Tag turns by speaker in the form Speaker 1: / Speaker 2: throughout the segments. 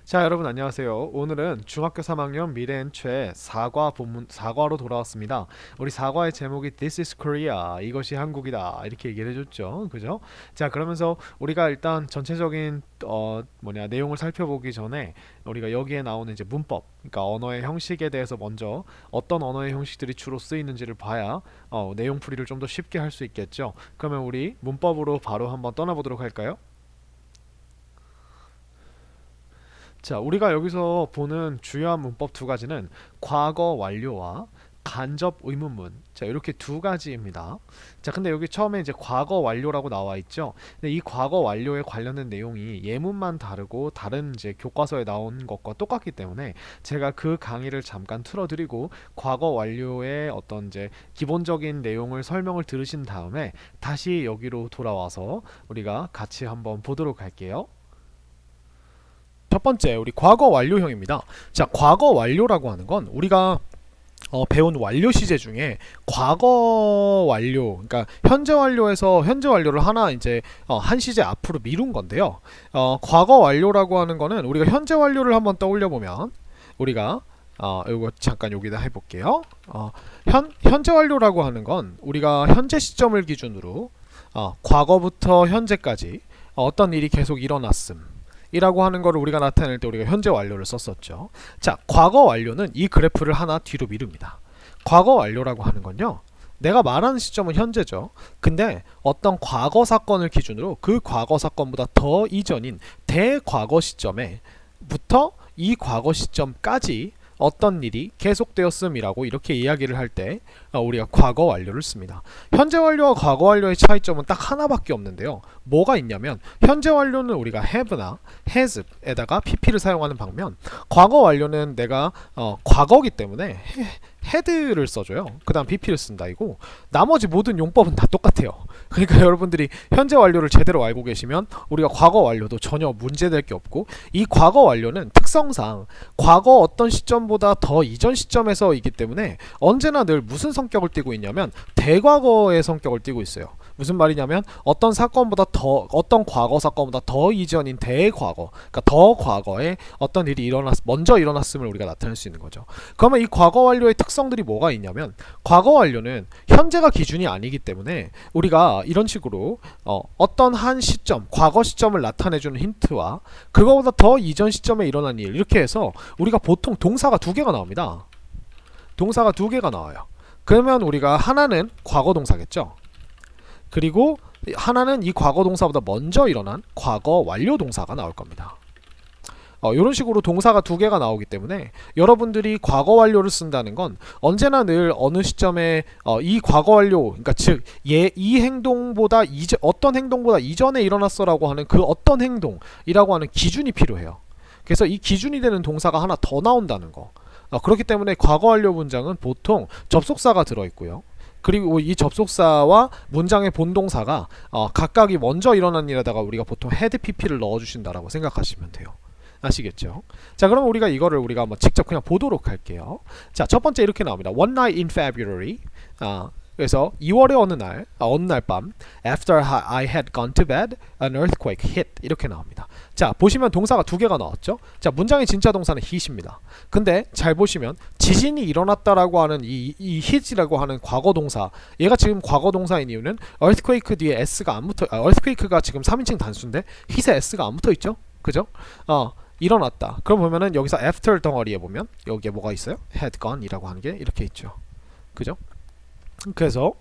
Speaker 1: 자, 여러분 안녕하세요. 오늘은 중학교 3학년 미래엔최 사과로 돌아왔습니다. 우리 사과의 제목이 This is Korea. 이것이 한국이다. 이렇게 얘기를 해줬죠. 그죠? 자, 그러면서 우리가 일단 전체적인 내용을 살펴보기 전에 우리가 여기에 나오는 이제 문법, 그러니까 언어의 형식에 대해서 먼저 어떤 언어의 형식들이 주로 쓰이는지를 봐야 내용 풀이를 좀 더 쉽게 할 수 있겠죠. 그러면 우리 문법으로 바로 한번 떠나보도록 할까요? 자, 우리가 여기서 보는 주요한 문법 두 가지는 과거 완료와 간접 의문문. 자, 이렇게 두 가지입니다. 자, 근데 여기 처음에 이제 과거 완료라고 나와 있죠. 근데 이 과거 완료에 관련된 내용이 예문만 다르고 다른 이제 교과서에 나온 것과 똑같기 때문에 제가 그 강의를 잠깐 틀어드리고 과거 완료의 어떤 이제 기본적인 내용을 설명을 들으신 다음에 다시 여기로 돌아와서 우리가 같이 한번 보도록 할게요. 첫 번째, 우리 과거 완료형입니다. 자, 과거 완료라고 하는 건 우리가 배운 완료 시제 중에 과거 완료, 그러니까 현재 완료에서 현재 완료를 하나 이제 한 시제 앞으로 미룬 건데요. 과거 완료라고 하는 거는 우리가 현재 완료를 한번 떠올려 보면 우리가 이거 잠깐 여기다 해볼게요. 현재 완료라고 하는 건 우리가 현재 시점을 기준으로 과거부터 현재까지 어떤 일이 계속 일어났음 이라고 하는 거를 우리가 나타낼 때 우리가 현재 완료를 썼었죠. 자, 과거 완료는 이 그래프를 하나 뒤로 미룹니다. 과거 완료라고 하는 건요, 내가 말하는 시점은 현재죠. 근데 어떤 과거 사건을 기준으로 그 과거 사건보다 더 이전인 대과거 시점에부터 이 과거 시점까지 어떤 일이 계속되었음이라고 이렇게 이야기를 할 때 우리가 과거 완료를 씁니다. 현재 완료와 과거 완료의 차이점은 딱 하나밖에 없는데요. 뭐가 있냐면 현재 완료는 우리가 have나 has에다가 pp를 사용하는 반면 과거 완료는 내가 과거기 때문에 had를 써줘요. 그 다음 pp를 쓴다 이고 나머지 모든 용법은 다 똑같아요. 그러니까 여러분들이 현재 완료를 제대로 알고 계시면 우리가 과거 완료도 전혀 문제될 게 없고, 이 과거 완료는 특성상 과거 어떤 시점보다 더 이전 시점에서이기 때문에 언제나 늘 무슨 성격을 띠고 있냐면 대과거의 성격을 띠고 있어요. 무슨 말이냐면 어떤 과거 사건보다 더 이전인 대과거, 그러니까 더 과거에 어떤 일이 먼저 일어났음을 우리가 나타낼 수 있는 거죠. 그러면 이 과거 완료의 특성들이 뭐가 있냐면, 과거 완료는 현재가 기준이 아니기 때문에 우리가 이런 식으로 어떤 한 시점, 과거 시점을 나타내주는 힌트와 그거보다 더 이전 시점에 일어난 일, 이렇게 해서 우리가 보통 동사가 두 개가 나옵니다. 동사가 두 개가 나와요. 그러면 우리가 하나는 과거 동사겠죠. 그리고 하나는 이 과거 동사보다 먼저 일어난 과거 완료 동사가 나올 겁니다. 이런 식으로 동사가 두 개가 나오기 때문에 여러분들이 과거 완료를 쓴다는 건 언제나 늘 어느 시점에 이 과거 완료, 그러니까 즉 이 행동보다 어떤 행동보다 이전에 일어났어라고 하는 그 어떤 행동이라고 하는 기준이 필요해요. 그래서 이 기준이 되는 동사가 하나 더 나온다는 거. 그렇기 때문에 과거 완료 문장은 보통 접속사가 들어있고요. 그리고 이 접속사와 문장의 본동사가 각각이 먼저 일어난 일에다가 우리가 보통 had pp를 넣어주신다라고 생각하시면 돼요. 아시겠죠? 자, 그럼 우리가 한번 직접 그냥 보도록 할게요. 자, 첫 번째 이렇게 나옵니다. One night in February. 그래서 2월의 어느 날 밤, after I had gone to bed, an earthquake hit. 이렇게 나옵니다. 자, 보시면 동사가 두 개가 나왔죠? 자, 문장의 진짜 동사는 hit입니다. 근데 잘 보시면 지진이 일어났다라고 하는 이 hit이라고 하는 과거 동사, 얘가 지금 과거 동사인 이유는 earthquake 뒤에 s가 안 붙어, earthquake가 지금 3인칭 단수인데 hit에 s가 안 붙어 있죠? 그죠? 일어났다. 그럼 보면은 여기서 after 덩어리에 보면 여기에 뭐가 있어요? had gone 이라고 하는 게 이렇게 있죠. 그죠? 그래서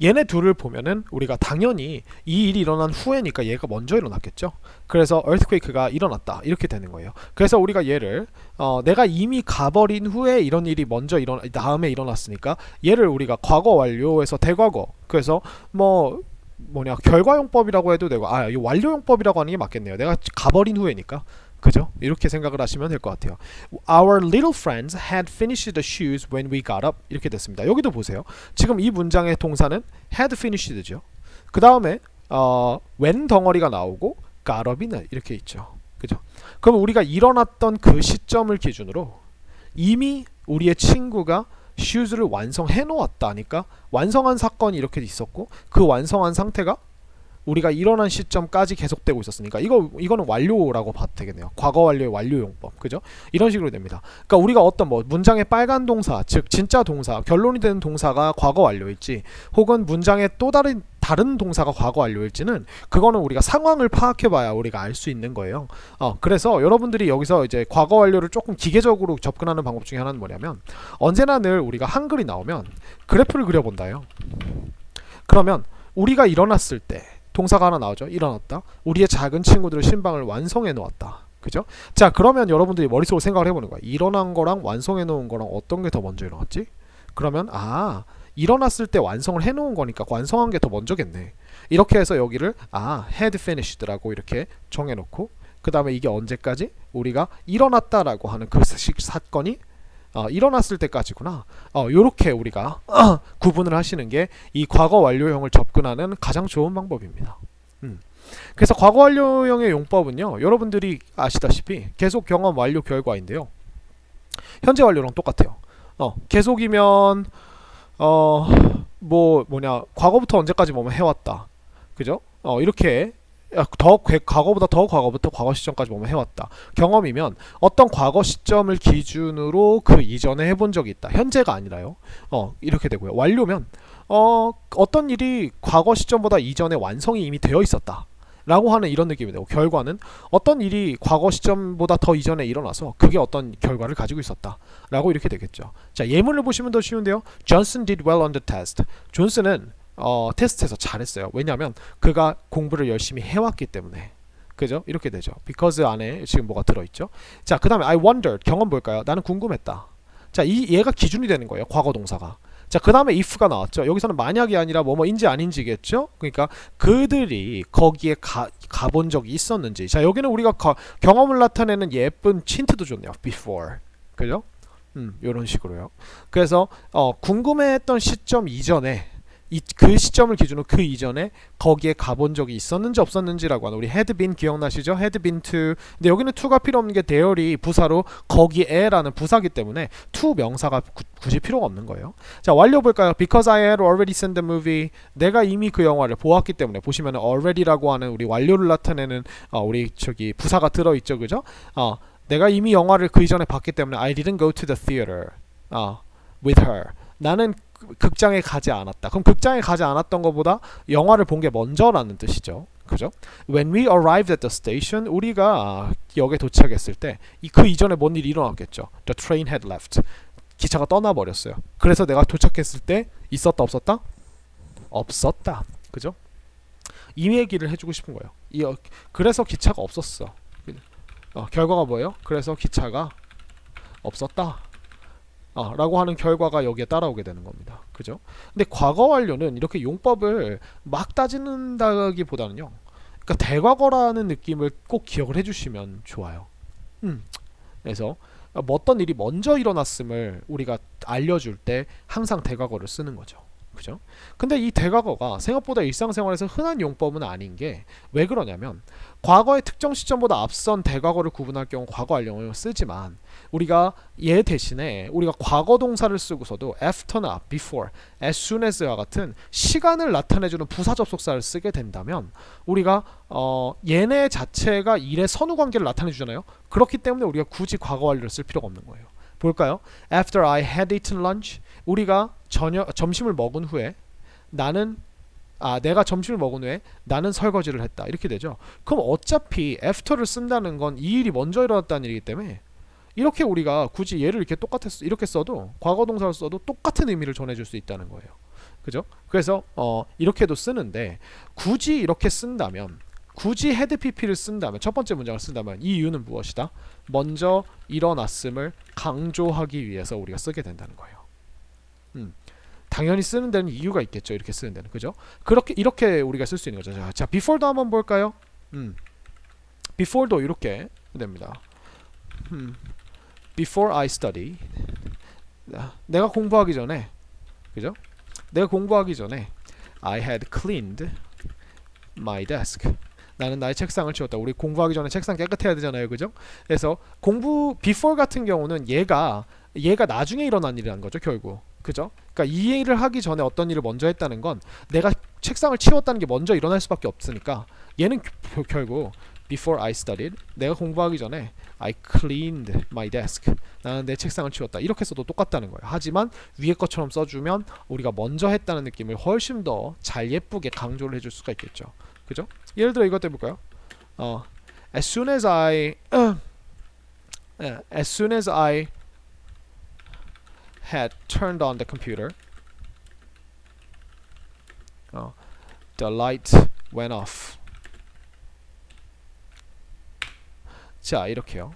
Speaker 1: 얘네 둘을 보면은 우리가 당연히 이 일이 일어난 후에니까 얘가 먼저 일어났겠죠. 그래서 earthquake가 일어났다 이렇게 되는 거예요. 그래서 우리가 얘를 내가 이미 가버린 후에 이런 일이 다음에 일어났으니까 얘를 우리가 과거 완료에서 대과거, 그래서 결과용법이라고 해도 되고, 이 완료용법이라고 하는 게 맞겠네요. 내가 가버린 후에니까. 그죠? 이렇게 생각을 하시면 될 것 같아요. Our little friends had finished the shoes when we got up. 이렇게 됐습니다. 여기도 보세요. 지금 이 문장의 동사는 had finished죠. 그 다음에 when 덩어리가 나오고 got up이 이렇게 있죠. 그죠? 그럼 우리가 일어났던 그 시점을 기준으로 이미 우리의 친구가 shoes를 완성해 놓았다니까 완성한 사건이 이렇게 있었고, 그 완성한 상태가 우리가 일어난 시점까지 계속되고 있었으니까 이거는 완료라고 봐도 되겠네요. 과거 완료의 완료 용법. 그죠? 이런 식으로 됩니다. 그러니까 우리가 어떤 뭐 문장의 빨간 동사, 즉 진짜 동사, 결론이 되는 동사가 과거 완료일지 혹은 문장의 또 다른 동사가 과거 완료일지는 그거는 우리가 상황을 파악해 봐야 우리가 알 수 있는 거예요. 그래서 여러분들이 여기서 이제 과거 완료를 조금 기계적으로 접근하는 방법 중에 하나는 뭐냐면 언제나 늘 우리가 한글이 나오면 그래프를 그려본다요. 그러면 우리가 일어났을 때 동사가 하나 나오죠. 일어났다. 우리의 작은 친구들의 신방을 완성해 놓았다. 그죠? 자, 그러면 여러분들이 머릿속으로 생각을 해보는 거야. 일어난 거랑 완성해 놓은 거랑 어떤 게 더 먼저 일어났지? 그러면 일어났을 때 완성을 해 놓은 거니까 완성한 게 더 먼저겠네. 이렇게 해서 여기를 had finished라고 이렇게 정해 놓고 그 다음에 이게 언제까지? 우리가 일어났다라고 하는 그 사건이 일어났을 때까지구나. 요렇게 우리가 구분을 하시는 게 이 과거 완료형을 접근하는 가장 좋은 방법입니다. 그래서 과거 완료형의 용법은요, 여러분들이 아시다시피 계속 경험 완료 결과인데요. 현재 완료랑 똑같아요. 계속이면 과거부터 언제까지 보면 해왔다. 그죠? 이렇게 과거보다 더 과거부터 과거 시점까지 보면 해왔다. 경험이면 어떤 과거 시점을 기준으로 그 이전에 해본 적이 있다. 현재가 아니라요. 이렇게 되고요. 완료면 어떤 일이 과거 시점보다 이전에 완성이 이미 되어 있었다 라고 하는 이런 느낌이 되고, 결과는 어떤 일이 과거 시점보다 더 이전에 일어나서 그게 어떤 결과를 가지고 있었다 라고 이렇게 되겠죠. 자, 예문을 보시면 더 쉬운데요. Johnson did well on the test. 존슨은 테스트에서 잘했어요. 왜냐하면 그가 공부를 열심히 해왔기 때문에. 그죠? 이렇게 되죠. because 안에 지금 뭐가 들어있죠. 자, 그 다음에 I wondered. 경험 볼까요? 나는 궁금했다. 자, 얘가 기준이 되는 거예요. 과거 동사가. 자, 그 다음에 if가 나왔죠. 여기서는 만약이 아니라 뭐뭐인지 아닌지겠죠. 그러니까 그들이 거기에 가본 적이 있었는지. 자, 여기는 우리가 경험을 나타내는 예쁜 힌트도 줬네요. before. 그죠? 이런 식으로요. 그래서 궁금해했던 시점 이전에 그 시점을 기준으로 그 이전에 거기에 가본 적이 있었는지 없었는지라고 하는, 우리 had been 기억나시죠? had been to. 근데 여기는 to가 필요 없는 게 there이 부사로 거기에라는 부사기 때문에 to 명사가 굳이 필요가 없는 거예요. 자, 완료 볼까요? Because I had already seen the movie. 내가 이미 그 영화를 보았기 때문에. 보시면 already라고 하는 우리 완료를 나타내는 우리 저기 부사가 들어있죠, 그죠? 내가 이미 영화를 그 이전에 봤기 때문에 I didn't go to the theater with her. 나는 극장에 가지 않았다. 그럼 극장에 가지 않았던 것보다 영화를 본 게 먼저라는 뜻이죠. 그죠? When we arrived at the station, 우리가 역에 도착했을 때 그 이전에 뭔 일이 일어났겠죠. The train had left. 기차가 떠나버렸어요. 그래서 내가 도착했을 때 있었다 없었다? 없었다. 그죠? 이 얘기를 해주고 싶은 거예요. 그래서 기차가 없었어. 결과가 뭐예요? 그래서 기차가 없었다. 라고 하는 결과가 여기에 따라오게 되는 겁니다. 그죠? 근데 과거 완료는 이렇게 용법을 막 따지는다기보다는요, 그러니까 대과거라는 느낌을 꼭 기억을 해주시면 좋아요. 그래서 어떤 일이 먼저 일어났음을 우리가 알려줄 때 항상 대과거를 쓰는 거죠. 그죠? 근데 이 대과거가 생각보다 일상생활에서 흔한 용법은 아닌 게 왜 그러냐면, 과거의 특정 시점보다 앞선 대과거를 구분할 경우 과거 완료형을 쓰지만, 우리가 얘 대신에 우리가 과거 동사를 쓰고서도 after나 before, as soon as와 같은 시간을 나타내주는 부사 접속사를 쓰게 된다면 우리가 얘네 자체가 일의 선후관계를 나타내주잖아요. 그렇기 때문에 우리가 굳이 과거 완료를 쓸 필요가 없는 거예요. 볼까요? After I had eaten lunch. 우리가 점심을 먹은 후에 내가 점심을 먹은 후에 나는 설거지를 했다. 이렇게 되죠. 그럼 어차피 after를 쓴다는 건 이 일이 먼저 일어났다는 일이기 때문에 이렇게 우리가 굳이 얘를 이렇게 써도, 과거 동사를 써도 똑같은 의미를 전해줄 수 있다는 거예요. 그죠? 그래서 이렇게도 쓰는데, 굳이 이렇게 쓴다면, 굳이 had pp를 쓴다면, 첫 번째 문장을 쓴다면 이 이유는 무엇이다? 먼저 일어났음을 강조하기 위해서 우리가 쓰게 된다는 거예요. 당연히 쓰는 데는 이유가 있겠죠. 이렇게 쓰는 데는. 그죠? 이렇게 우리가 쓸 수 있는 거죠. 자, before도 한번 볼까요? before도 이렇게 됩니다. Before I study. 내가 공부하기 전에, 그죠? 내가 공부하기 전에 I had cleaned my desk. 나는 나의 책상을 치웠다. 우리 공부하기 전에 책상 깨끗해야 되잖아요, 그죠? 그래서 before 같은 경우는 얘가 나중에 일어난 일이라는 거죠, 결국. 그죠? 그러니까 이 일을 하기 전에 어떤 일을 먼저 했다는 건 내가 책상을 치웠다는 게 먼저 일어날 수밖에 없으니까 얘는 결국 before I studied 내가 공부하기 전에 I cleaned my desk 나는 내 책상을 치웠다 이렇게 써도 똑같다는 거예요. 하지만 위에 것처럼 써주면 우리가 먼저 했다는 느낌을 훨씬 더 잘 예쁘게 강조를 해줄 수가 있겠죠. 그죠? 예를 들어 이것 해볼까요? As soon as I had turned on the computer the light went off. 자 이렇게요.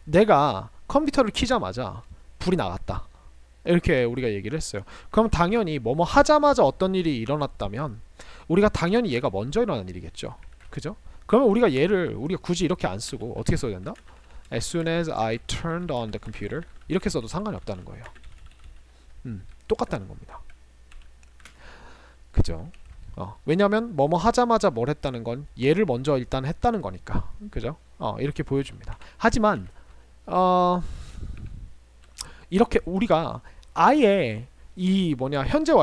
Speaker 1: 내가 컴퓨터를 켜자마자 불이 나갔다 이렇게 우리가 얘기를 했어요. 그럼 당연히 뭐뭐 하자마자 어떤 일이 일어났다면 우리가 당연히 얘가 먼저 일어난 일이겠죠. 그죠? 그러면 우리가 우리가 굳이 이렇게 안 쓰고 어떻게 써야 된다? As soon as I turned on the computer 이렇게 써도 상관이 없다는 거예요. 똑같다는 겁니다. 그죠? 왜냐하면 뭐뭐 하자마자 뭘 했다는 건 얘를 먼저 일단 했다는 거니까. 그죠? 이렇게 보여줍니다. 하지만 이렇게 우리가 아예 이 현재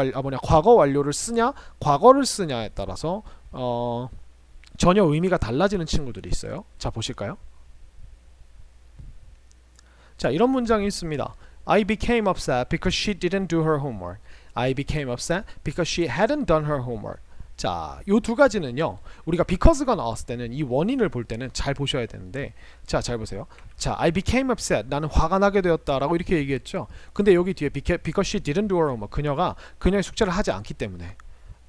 Speaker 1: 과거 완료를 쓰냐 과거를 쓰냐에 따라서 전혀 의미가 달라지는 친구들이 있어요. 자 보실까요? 자 이런 문장이 있습니다. I became upset because she didn't do her homework. I became upset because she hadn't done her homework. 자, 요 두 가지는요. 우리가 because가 나왔을 때는 이 원인을 볼 때는 잘 보셔야 되는데 자, 잘 보세요. 자, I became upset. 나는 화가 나게 되었다라고 이렇게 얘기했죠. 근데 여기 뒤에 because she didn't do her homework. 그녀가 그녀의 숙제를 하지 않기 때문에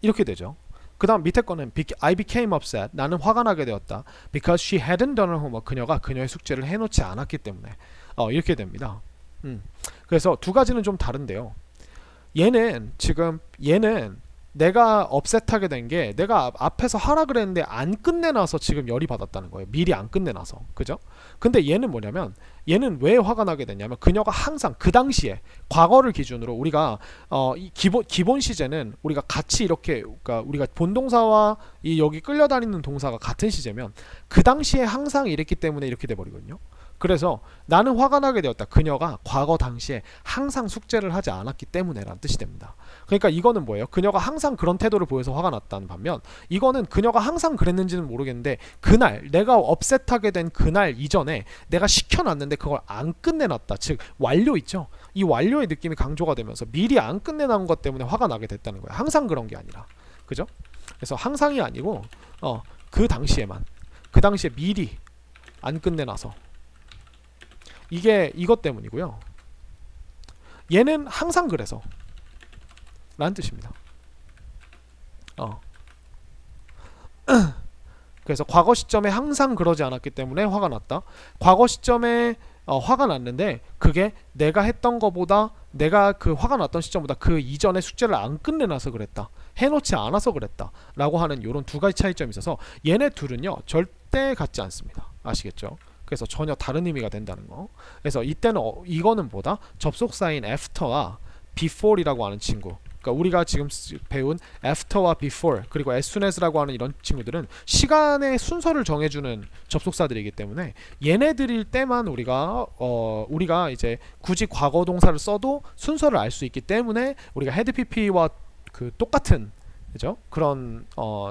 Speaker 1: 이렇게 되죠. 그 다음 밑에 거는 I became upset. 나는 화가 나게 되었다. Because she hadn't done her homework. 그녀가 그녀의 숙제를 해놓지 않았기 때문에 이렇게 됩니다. 그래서 두 가지는 좀 다른데요. 얘는 내가 업셋하게 된 게 내가 앞에서 하라 그랬는데 안 끝내놔서 지금 열이 받았다는 거예요. 미리 안 끝내놔서. 그죠? 근데 얘는 뭐냐면 얘는 왜 화가 나게 됐냐면 그녀가 항상 그 당시에 과거를 기준으로 우리가 이 기본 시제는 우리가 같이 이렇게 그러니까 우리가 본동사와 이 여기 끌려다니는 동사가 같은 시제면 그 당시에 항상 이랬기 때문에 이렇게 돼 버리거든요. 그래서 나는 화가 나게 되었다. 그녀가 과거 당시에 항상 숙제를 하지 않았기 때문에 라는 뜻이 됩니다. 그러니까 이거는 뭐예요? 그녀가 항상 그런 태도를 보여서 화가 났다는 반면 이거는 그녀가 항상 그랬는지는 모르겠는데 그날 내가 업셋하게 된 그날 이전에 내가 시켜놨는데 그걸 안 끝내놨다. 즉 완료 있죠? 이 완료의 느낌이 강조가 되면서 미리 안 끝내놓은 것 때문에 화가 나게 됐다는 거예요. 항상 그런 게 아니라. 그죠? 그래서 항상이 아니고 그 당시에 미리 안 끝내놔서 이게 이것 때문이고요. 얘는 항상 그래서 라는 뜻입니다. 그래서 과거 시점에 항상 그러지 않았기 때문에 화가 났다. 과거 시점에 화가 났는데 그게 내가 했던 거보다 내가 그 화가 났던 시점보다 그 이전에 숙제를 안 끝내놔서 그랬다. 해놓지 않아서 그랬다. 라고 하는 이런 두 가지 차이점이 있어서 얘네 둘은요. 절대 같지 않습니다. 아시겠죠? 그래서 전혀 다른 의미가 된다는 거. 그래서 이때는 이거는 뭐다? 접속사인 after와 before이라고 하는 친구. 그러니까 우리가 지금 배운 after와 before 그리고 as soon as라고 하는 이런 친구들은 시간의 순서를 정해주는 접속사들이기 때문에 얘네들일 때만 우리가 이제 굳이 과거 동사를 써도 순서를 알 수 있기 때문에 우리가 had pp와 그 똑같은 그죠? 그런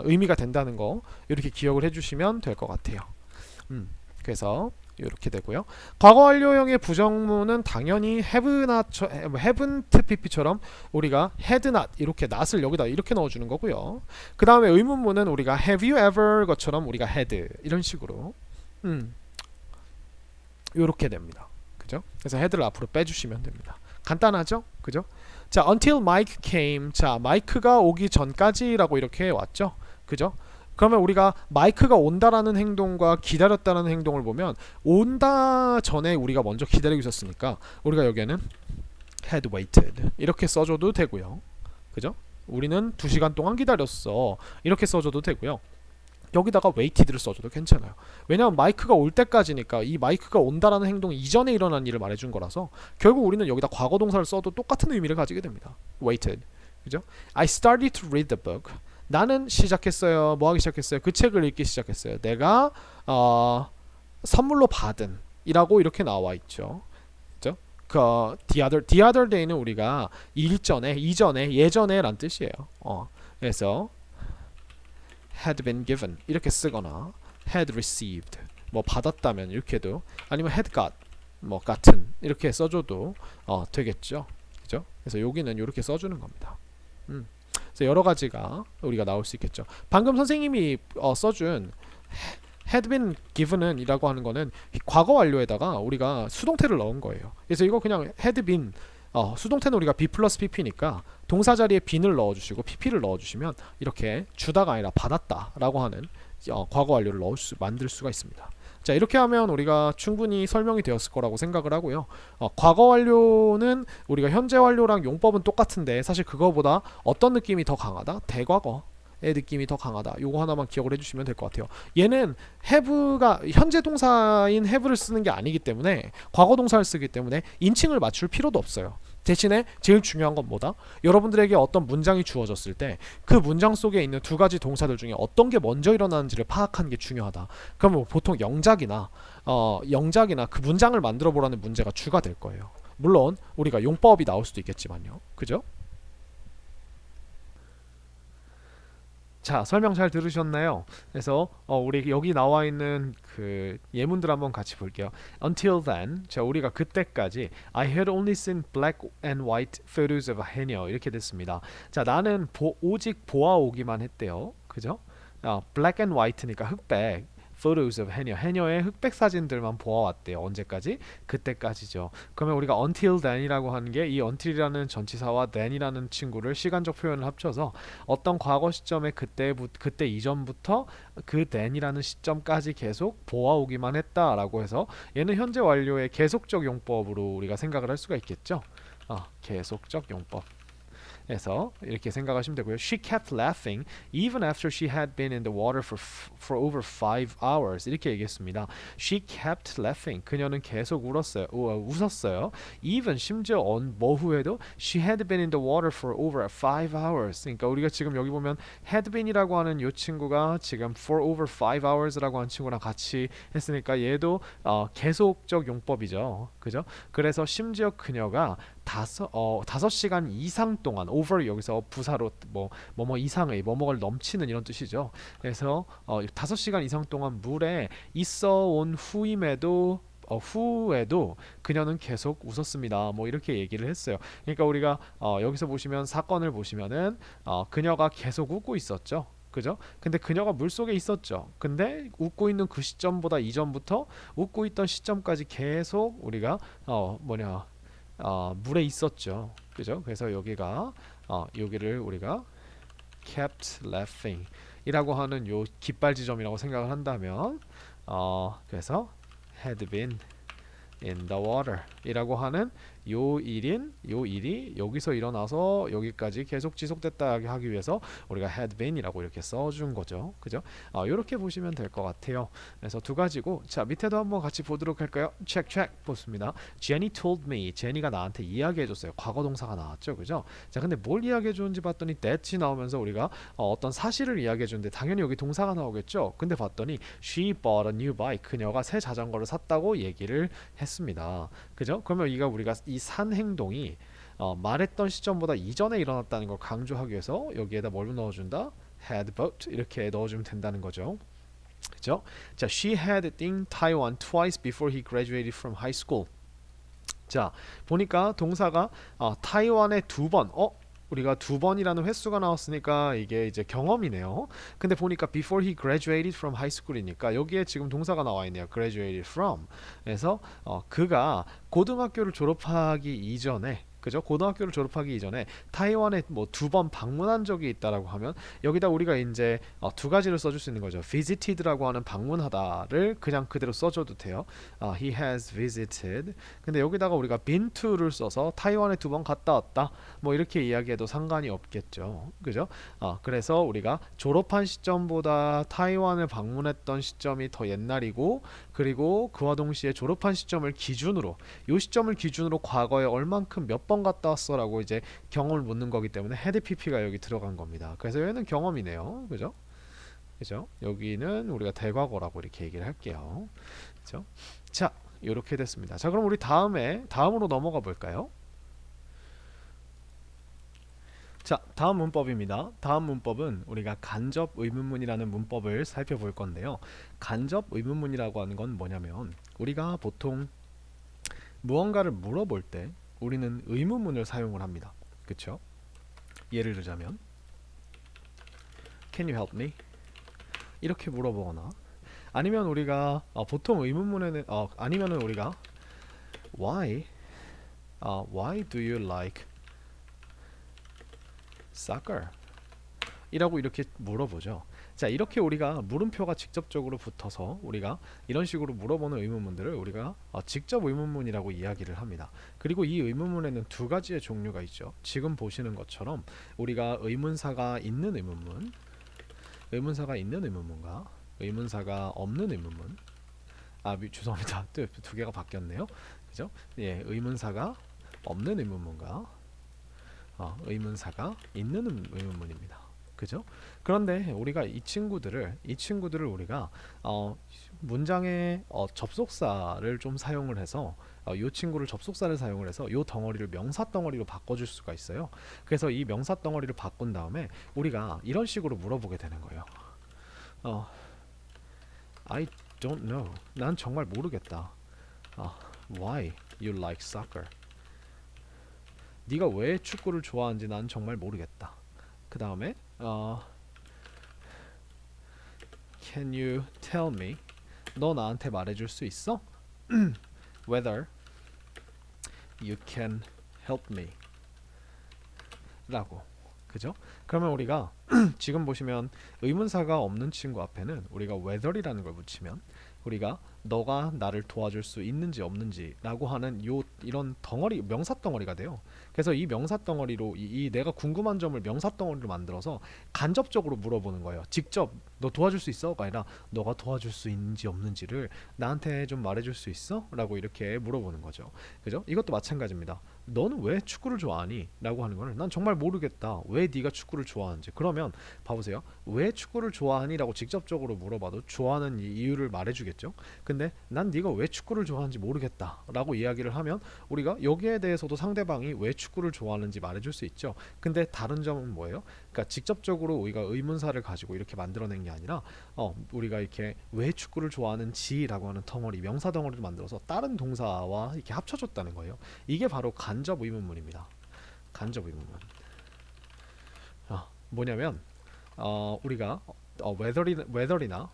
Speaker 1: 의미가 된다는 거 이렇게 기억을 해주시면 될 것 같아요. 그래서 이렇게 되고요. 과거 완료형의 부정문은 당연히 haven't pp처럼 우리가 had not 이렇게 not을 여기다 이렇게 넣어주는 거고요. 그 다음에 의문문은 우리가 have you ever 것처럼 우리가 had 이런 식으로 이렇게 됩니다. 그죠? 그래서 had를 앞으로 빼주시면 됩니다. 간단하죠? 그죠? 자, until Mike came. 자, 마이크가 오기 전까지라고 이렇게 왔죠? 그죠? 그러면 우리가 마이크가 온다라는 행동과 기다렸다는 행동을 보면 온다 전에 우리가 먼저 기다리고 있었으니까 우리가 여기에는 had waited 이렇게 써줘도 되고요. 그죠? 우리는 2시간 동안 기다렸어 이렇게 써줘도 되고요. 여기다가 waited를 써줘도 괜찮아요. 왜냐하면 마이크가 올 때까지니까 이 마이크가 온다라는 행동 이전에 일어난 일을 말해준 거라서 결국 우리는 여기다 과거 동사를 써도 똑같은 의미를 가지게 됩니다. waited. 그죠? I started to read the book. 나는 시작했어요. 뭐 하기 시작했어요? 그 책을 읽기 시작했어요. 내가 선물로 받은 이라고 이렇게 나와 있죠. 그죠? the other day는 우리가 이전에, 예전에 란 뜻이에요. 그래서 had been given 이렇게 쓰거나 had received 뭐 받았다면 이렇게도 아니면 had got 뭐 같은 이렇게 써줘도 되겠죠. 그죠? 그래서 여기는 이렇게 써주는 겁니다. 그래서 여러 가지가 우리가 나올 수 있겠죠. 방금 선생님이 써준 had been given은 이라고 하는 거는 과거 완료에다가 우리가 수동태를 넣은 거예요. 그래서 이거 그냥 had been 수동태는 우리가 be 플러스 pp니까 동사 자리에 bene을 넣어주시고 pp를 넣어주시면 이렇게 주다가 아니라 받았다 라고 하는 과거 완료를 만들 수가 있습니다. 자, 이렇게 하면 우리가 충분히 설명이 되었을 거라고 생각을 하고요. 과거 완료는 우리가 현재 완료랑 용법은 똑같은데 사실 그거보다 어떤 느낌이 더 강하다? 대과거의 느낌이 더 강하다. 요거 하나만 기억을 해주시면 될 것 같아요. 얘는 have가 현재 동사인 have를 쓰는 게 아니기 때문에 과거 동사를 쓰기 때문에 인칭을 맞출 필요도 없어요. 대신에 제일 중요한 건 뭐다? 여러분들에게 어떤 문장이 주어졌을 때 그 문장 속에 있는 두 가지 동사들 중에 어떤 게 먼저 일어나는지를 파악하는 게 중요하다. 그러면 보통 영작이나 그 문장을 만들어 보라는 문제가 주가 될 거예요. 물론 우리가 용법이 나올 수도 있겠지만요. 그죠? 자, 설명 잘 들으셨나요? 그래서 우리 여기 나와 있는 그 예문들 한번 같이 볼게요. Until then, 자, 우리가 그때까지 I had only seen black and white photos of 해녀 이렇게 됐습니다. 자, 나는 오직 보아오기만 했대요. 그죠? black and white니까 흑백. photos of 해녀의 흑백 사진들만 보아왔대요. 언제까지? 그때까지죠. 그러면 우리가 until then이라고 하는 게 이 until이라는 전치사와 then이라는 친구를 시간적 표현을 합쳐서 어떤 과거 시점에 그때 이전부터 그 then이라는 시점까지 계속 보아오기만 했다라고 해서 얘는 현재 완료의 계속적 용법으로 우리가 생각을 할 수가 있겠죠. 계속적 용법. 해서 이렇게 생각하시면 되고요. She kept laughing even after she had been in the water for over 5 hours. 이렇게 얘기했습니다. She kept laughing. 그녀는 계속 웃었어요. Even 심지어 뭐 후에도 she had been in the water for over 5 hours. 그러니까 우리가 지금 여기 보면 had been이라고 하는 이 친구가 지금 for over 5 hours라고 하는 친구랑 같이 했으니까 얘도 계속적 용법이죠. 그죠? 그래서 심지어 그녀가 5시간 이상 동안 over 여기서 부사로 뭐뭐 이상의 뭐뭐를 넘치는 이런 뜻이죠. 그래서 5시간 이상 동안 물에 있어 온 후에도 그녀는 계속 웃었습니다. 뭐 이렇게 얘기를 했어요. 그러니까 우리가 여기서 보시면 사건을 보시면은 그녀가 계속 웃고 있었죠. 그죠? 근데 그녀가 물속에 있었죠. 근데 웃고 있는 그 시점보다 이전부터 웃고 있던 시점까지 계속 우리가 물에 있었죠. 그죠? 그래서 여기를 우리가 kept laughing 이라고 하는 요 깃발 지점이라고 생각을 한다면 그래서 had been in the water 이라고 하는 요 일이 여기서 일어나서 여기까지 계속 지속됐다 하기 위해서 우리가 had been이라고 이렇게 써준 거죠. 그죠? 이렇게 보시면 될 것 같아요. 그래서 두 가지고 자 밑에도 한번 같이 보도록 할까요? check 보습니다. Jenny told me 제니가 나한테 이야기해줬어요. 과거 동사가 나왔죠. 그죠? 자 근데 뭘 이야기해주는지 봤더니 that이 나오면서 우리가 어떤 사실을 이야기해주는데 당연히 여기 동사가 나오겠죠. 근데 봤더니 she bought a new bike 그녀가 새 자전거를 샀다고 얘기를 했습니다. 그죠? 그러면 우리가 이 산 행동이 말했던 시점보다 이전에 일어났다는 걸 강조하기 위해서 여기에다 뭘 넣어준다? had boat 이렇게 넣어주면 된다는 거죠. 그죠? 자, she had been Taiwan twice before he graduated from high school. 자, 보니까 동사가 타이완에 두 번. 우리가 두 번이라는 횟수가 나왔으니까 이게 이제 경험이네요. 근데 보니까 before he graduated from high school이니까 여기에 지금 동사가 나와 있네요. graduated from. 그래서 그가 고등학교를 졸업하기 이전에 그죠? 고등학교를 졸업하기 이전에 타이완에 뭐 두 번 방문한 적이 있다라고 하면 여기다 우리가 이제 두 가지를 써줄 수 있는 거죠. visited라고 하는 방문하다를 그냥 그대로 써줘도 돼요. he has visited. 근데 여기다가 우리가 been to를 써서 타이완에 두 번 갔다 왔다. 뭐 이렇게 이야기해도 상관이 없겠죠. 그죠? 그래서 우리가 졸업한 시점보다 타이완을 방문했던 시점이 더 옛날이고 그리고 그와 동시에 졸업한 시점을 기준으로 이 시점을 기준으로 과거에 얼만큼 몇 번 갔다 왔어 라고 이제 경험을 묻는 거기 때문에 had pp가 여기 들어간 겁니다. 그래서 얘는 경험이네요. 그죠? 그죠? 여기는 우리가 대과거라고 이렇게 얘기를 할게요. 그죠? 자, 이렇게 됐습니다. 자, 그럼 우리 다음으로 넘어가 볼까요? 자, 다음 문법입니다. 다음 문법은 우리가 간접 의문문이라는 문법을 살펴볼 건데요. 간접 의문문이라고 하는 건 뭐냐면 우리가 보통 무언가를 물어볼 때 우리는 의문문을 사용을 합니다. 그쵸? 예를 들자면 Can you help me? 이렇게 물어보거나 아니면 우리가 보통 의문문에는 아니면은 우리가 Why? Why do you like soccer? 이라고 이렇게 물어보죠. 자, 이렇게 우리가 물음표가 직접적으로 붙어서 우리가 이런 식으로 물어보는 의문문들을 우리가 직접 의문문이라고 이야기를 합니다. 그리고 이 의문문에는 두 가지의 종류가 있죠. 지금 보시는 것처럼 우리가 의문사가 있는 의문문, 의문사가 있는 의문문과 의문사가 없는 의문문. 죄송합니다. 두 개가 바뀌었네요. 그죠? 예, 의문사가 없는 의문문과 의문사가 있는 의문문입니다. 그죠? 그런데 우리가 이 친구들을 우리가 문장의 접속사를 좀 사용을 해서 이 친구를 접속사를 사용을 해서 이 덩어리를 명사 덩어리로 바꿔줄 수가 있어요. 그래서 이 명사 덩어리를 바꾼 다음에 우리가 이런 식으로 물어보게 되는 거예요. I don't know. 난 정말 모르겠다. Why you like soccer? 네가 왜 축구를 좋아하는지 난 정말 모르겠다. 그 다음에 Can you tell me? 너 나한테 말해줄 수 있어? Whether you can help me? 라고. 그죠? 그러면 우리가 지금 보시면 의문사가 없는 친구 앞에는 우리가 whether이라는 걸 붙이면 우리가 너가 나를 도와줄 수 있는지 없는지 라고 하는 이런 덩어리, 명사 덩어리가 돼요. 그래서 이 명사 덩어리로 이 내가 궁금한 점을 명사 덩어리로 만들어서 간접적으로 물어보는 거예요. 직접 너 도와줄 수 있어?가 아니라 너가 도와줄 수 있는지 없는지를 나한테 좀 말해줄 수 있어? 라고 이렇게 물어보는 거죠. 그죠? 이것도 마찬가지입니다. 너는 왜 축구를 좋아하니? 라고 하는 거는 난 정말 모르겠다. 왜 네가 축구를 좋아하는지. 그러면 봐보세요. 왜 축구를 좋아하니? 라고 직접적으로 물어봐도 좋아하는 이유를 말해주겠죠. 근데 난 네가 왜 축구를 좋아하는지 모르겠다 라고 이야기를 하면 우리가 여기에 대해서도 상대방이 왜 축구를 좋아하는지 말해줄 수 있죠. 근데 다른 점은 뭐예요? 그러니까 직접적으로 우리가 의문사를 가지고 이렇게 만들어낸 게 아니라 우리가 이렇게 왜 축구를 좋아하는지 라고 하는 덩어리, 명사 덩어리를 만들어서 다른 동사와 이렇게 합쳐줬다는 거예요. 이게 바로 간접 의문문입니다. 간접 의문문. 뭐냐면 우리가 whether이나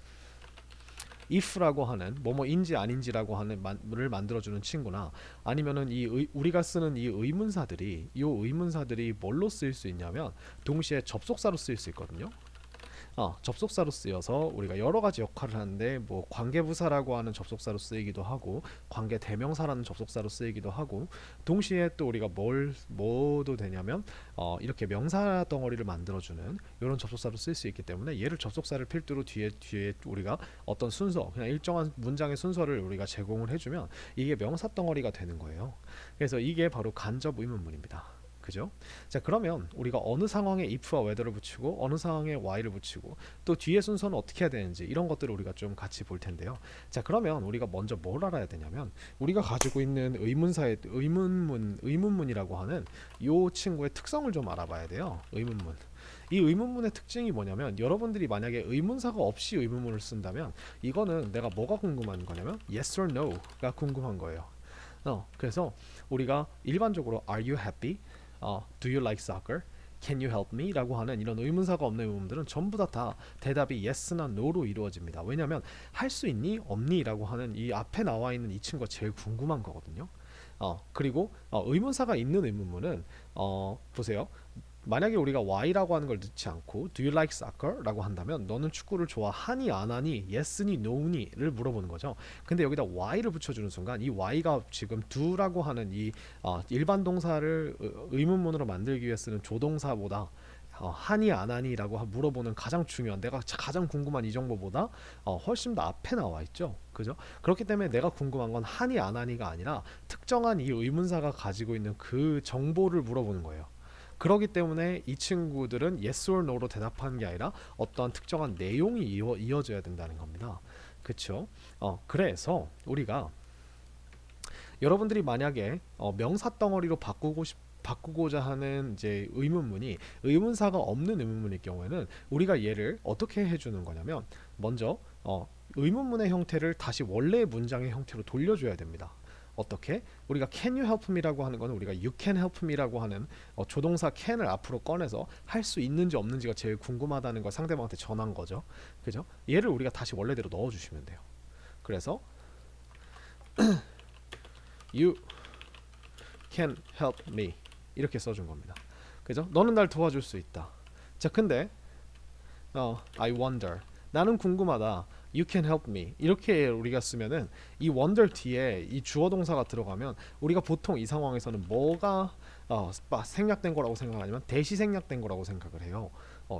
Speaker 1: if라고 하는 뭐뭐인지 아닌지라고 하는 를 만들어주는 친구나 아니면은 우리가 쓰는 이 의문사들이 뭘로 쓰일 수 있냐면 동시에 접속사로 쓰일 수 있거든요. 접속사로 쓰여서 우리가 여러 가지 역할을 하는데 뭐 관계부사라고 하는 접속사로 쓰이기도 하고 관계 대명사라는 접속사로 쓰이기도 하고 동시에 또 우리가 뭐도 되냐면 이렇게 명사 덩어리를 만들어주는 이런 접속사로 쓸 수 있기 때문에 얘를 접속사를 필두로 뒤에 우리가 어떤 순서 그냥 일정한 문장의 순서를 우리가 제공을 해주면 이게 명사 덩어리가 되는 거예요. 그래서 이게 바로 간접 의문문입니다. 그죠? 자, 그러면 우리가 어느 상황에 if와 whether를 붙이고 어느 상황에 why를 붙이고 또 뒤에 순서는 어떻게 해야 되는지 이런 것들을 우리가 좀 같이 볼 텐데요. 자, 그러면 우리가 먼저 뭘 알아야 되냐면 우리가 가지고 있는 의문문이라고 하는 이 친구의 특성을 좀 알아봐야 돼요. 의문문. 이 의문문의 특징이 뭐냐면 여러분들이 만약에 의문사가 없이 의문문을 쓴다면 이거는 내가 뭐가 궁금한 거냐면 yes or no가 궁금한 거예요. 그래서 우리가 일반적으로 are you happy? Do you like soccer? Can you help me? 라고 하는 이런 의문사가 없는 의문들은 전부 다 대답이 yes나 no로 이루어집니다. 왜냐하면 할 수 있니? 없니? 라고 하는 이 앞에 나와 있는 이 친구가 제일 궁금한 거거든요. 그리고 의문사가 있는 의문문은 보세요. 만약에 우리가 why라고 하는 걸 넣지 않고 do you like soccer? 라고 한다면 너는 축구를 좋아하니 안 하니 yes니 no니 를 물어보는 거죠. 근데 여기다 why를 붙여주는 순간 이 why가 지금 do라고 하는 이 일반 동사를 의문문으로 만들기 위해 쓰는 조동사보다 하니 안 하니 라고 물어보는 가장 중요한 내가 가장 궁금한 이 정보보다 훨씬 더 앞에 나와 있죠. 그죠? 그렇기 때문에 내가 궁금한 건 하니 안 하니가 아니라 특정한 이 의문사가 가지고 있는 그 정보를 물어보는 거예요. 그렇기 때문에 이 친구들은 yes or no로 대답하는 게 아니라 어떠한 특정한 내용이 이어져야 된다는 겁니다. 그쵸? 그래서 우리가 여러분들이 만약에 명사 덩어리로 바꾸고자 하는 이제 의문문이 의문사가 없는 의문문일 경우에는 우리가 얘를 어떻게 해주는 거냐면 먼저 의문문의 형태를 다시 원래의 문장의 형태로 돌려줘야 됩니다. 어떻게? 우리가 can you help me라고 하는 거는 우리가 you can help me라고 하는 조동사 can을 앞으로 꺼내서 할 수 있는지 없는지가 제일 궁금하다는 걸 상대방한테 전한 거죠. 그죠? 얘를 우리가 다시 원래대로 넣어주시면 돼요. 그래서 you can help me 이렇게 써준 겁니다. 그죠? 너는 날 도와줄 수 있다. 자, 근데 I wonder 나는 궁금하다. You can help me 이렇게 우리가 쓰면은 이 wonder 뒤에 이 주어 동사가 들어가면 우리가 보통 이 상황에서는 뭐가 생략된 거라고 생각하냐면 대시 생략된 거라고 생각을 해요.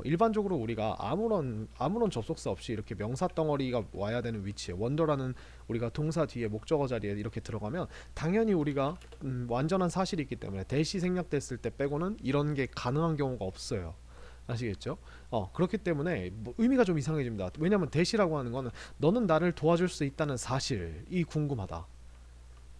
Speaker 1: 일반적으로 우리가 아무런 접속사 없이 이렇게 명사 덩어리가 와야 되는 위치에 wonder라는 우리가 동사 뒤에 목적어 자리에 이렇게 들어가면 당연히 우리가 완전한 사실이 있기 때문에 대시 생략됐을 때 빼고는 이런 게 가능한 경우가 없어요. 아시겠죠? 그렇기 때문에 뭐 의미가 좀 이상해집니다. 왜냐하면 대시라고 하는 거는 너는 나를 도와줄 수 있다는 사실이 궁금하다.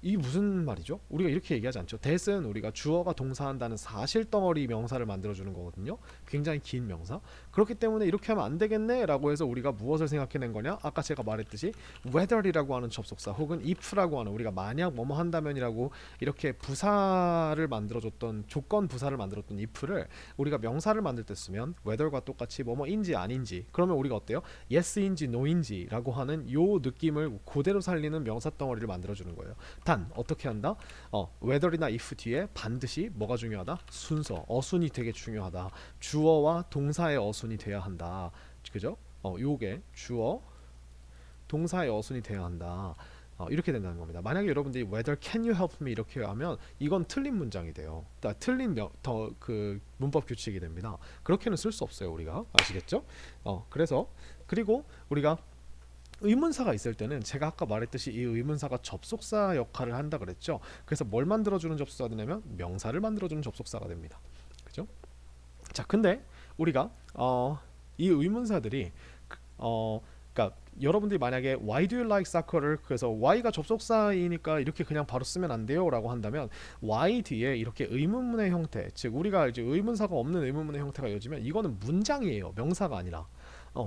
Speaker 1: 이 무슨 말이죠? 우리가 이렇게 얘기하지 않죠. that은 우리가 주어가 동사한다는 사실 덩어리 명사를 만들어주는 거거든요. 굉장히 긴 명사. 그렇기 때문에 이렇게 하면 안 되겠네 라고 해서 우리가 무엇을 생각해낸 거냐? 아까 제가 말했듯이 whether이라고 하는 접속사 혹은 if라고 하는 우리가 만약 뭐뭐 한다면이라고 이렇게 부사를 만들어줬던 조건 부사를 만들었던 if를 우리가 명사를 만들 때 쓰면 whether과 똑같이 뭐뭐인지 아닌지 그러면 우리가 어때요? yes인지 no인지 라고 하는 요 느낌을 그대로 살리는 명사 덩어리를 만들어주는 거예요. 단 어떻게 한다? whether이나 if 뒤에 반드시 뭐가 중요하다? 순서, 어순이 되게 중요하다. 주어와 동사의 어순이 돼야 한다. 그죠? 요게 주어, 동사의 어순이 돼야 한다. 이렇게 된다는 겁니다. 만약에 여러분들이 whether can you help me 이렇게 하면 이건 틀린 문장이 돼요. 틀린 그 문법 규칙이 됩니다. 그렇게는 쓸 수 없어요. 우리가 아시겠죠? 그래서 그리고 우리가 의문사가 있을 때는 제가 아까 말했듯이 이 의문사가 접속사 역할을 한다 그랬죠. 그래서 뭘 만들어주는 접속사가 되냐면 명사를 만들어주는 접속사가 됩니다. 그죠? 자, 근데 우리가 이 의문사들이 그러니까 여러분들이 만약에 Why do you like soccer를 그래서 Why가 접속사이니까 이렇게 그냥 바로 쓰면 안 돼요 라고 한다면 Why 뒤에 이렇게 의문문의 형태 즉 우리가 이제 의문사가 없는 의문문의 형태가 이어지면 이거는 문장이에요. 명사가 아니라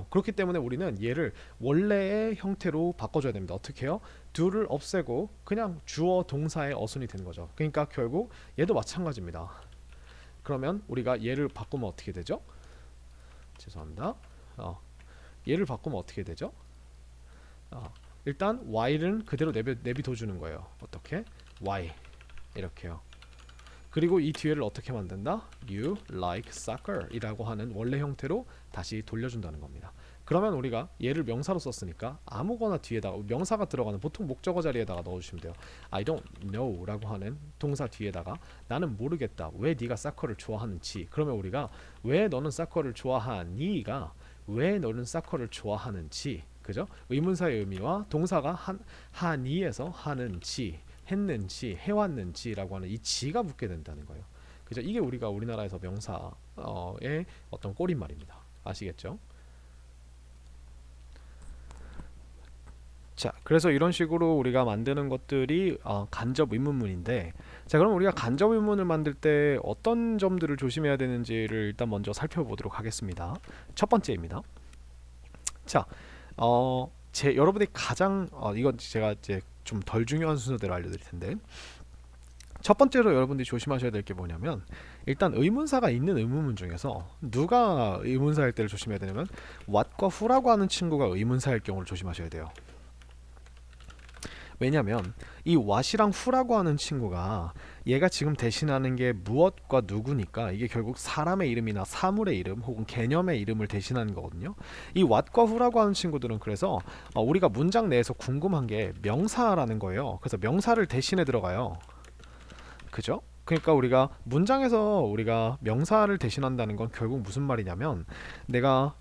Speaker 1: 그렇기 때문에 우리는 얘를 원래의 형태로 바꿔줘야 됩니다. 어떻게 해요? do를 없애고 그냥 주어 동사의 어순이 되는 거죠. 그러니까 결국 얘도 마찬가지입니다. 그러면 우리가 얘를 바꾸면 어떻게 되죠? 죄송합니다. 얘를 바꾸면 어떻게 되죠? 일단 y는 그대로 내비둬 주는 거예요. 어떻게? y 이렇게요. 그리고 이 뒤에를 어떻게 만든다? You like soccer 이라고 하는 원래 형태로 다시 돌려준다는 겁니다. 그러면 우리가 얘를 명사로 썼으니까 아무거나 뒤에다가 명사가 들어가는 보통 목적어 자리에다가 넣어주시면 돼요. I don't know 라고 하는 동사 뒤에다가 나는 모르겠다. 왜 네가 사커를 좋아하는지. 그러면 우리가 왜 너는 사커를 좋아하니가 왜 너는 사커를 좋아하는지. 그죠? 의문사의 의미와 동사가 하니에서 하는지 했는지 해왔는지라고 하는 이 지가 붙게 된다는 거예요. 그죠? 이게 우리가 우리나라에서 명사의 어떤 꼬릿말입니다. 아시겠죠? 자, 그래서 이런 식으로 우리가 만드는 것들이 간접 의문문인데, 자, 그럼 우리가 간접 의문을 만들 때 어떤 점들을 조심해야 되는지를 일단 먼저 살펴보도록 하겠습니다. 첫 번째입니다. 자, 여러분이 가장 이건 제가 이제 좀 덜 중요한 순서대로 알려드릴 텐데, 첫 번째로 여러분들이 조심하셔야 될 게 뭐냐면 일단 의문사가 있는 의문문 중에서 누가 의문사일 때를 조심해야 되냐면 what과 who라고 하는 친구가 의문사일 경우를 조심하셔야 돼요. 왜냐면 이 what이랑 who라고 하는 친구가 얘가 지금 대신하는 게 무엇과 누구니까 이게 결국 사람의 이름이나 사물의 이름 혹은 개념의 이름을 대신하는 거거든요. 이 what과 who라고 하는 친구들은 그래서 우리가 문장 내에서 궁금한 게 명사라는 거예요. 그래서 명사를 대신해 들어가요. 그죠? 그러니까 우리가 문장에서 우리가 명사를 대신한다는 건 결국 무슨 말이냐면 내가